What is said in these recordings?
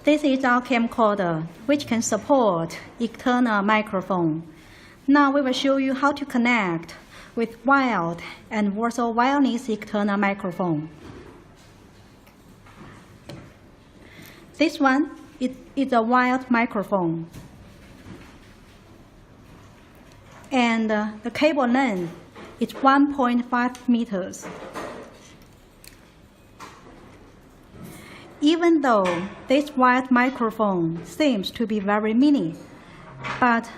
This is our camcorder, which can support external microphone. Now we will show you how to connect with wired and also wireless external microphone. This one is a wired microphone. And the cable length is 1.5 meters. Even though this wired microphone seems to be very mini, but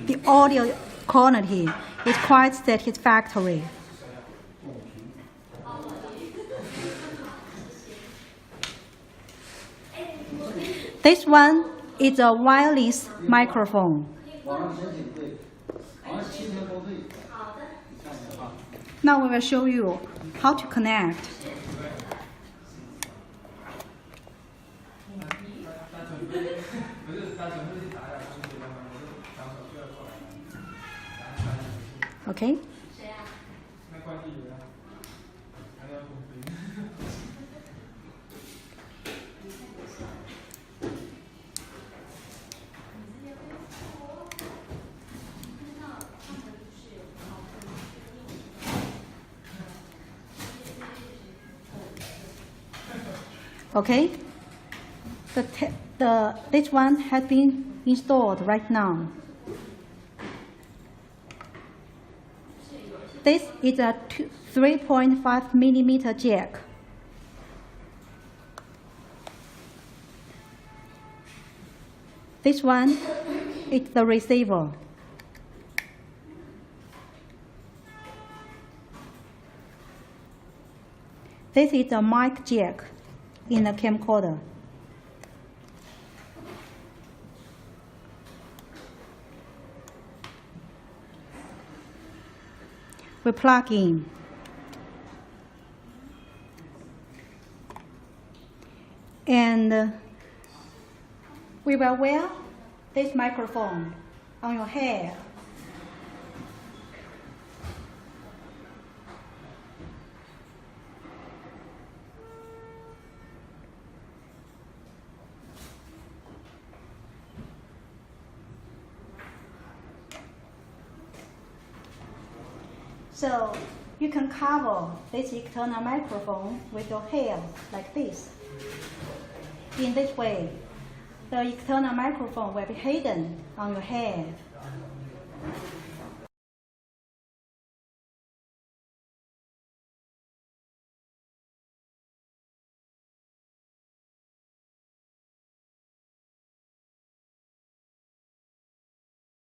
the audio quality is quite satisfactory. This one is a wireless microphone. Now we will show you how to connect. Okay. Okay. This one has been installed right now. This is a 3.5 millimeter jack. This one is the receiver. This is a mic jack in the camcorder. We plug in. And we will wear this microphone on your hair. So you can cover this external microphone with your hair like this. In this way, the external microphone will be hidden on your head.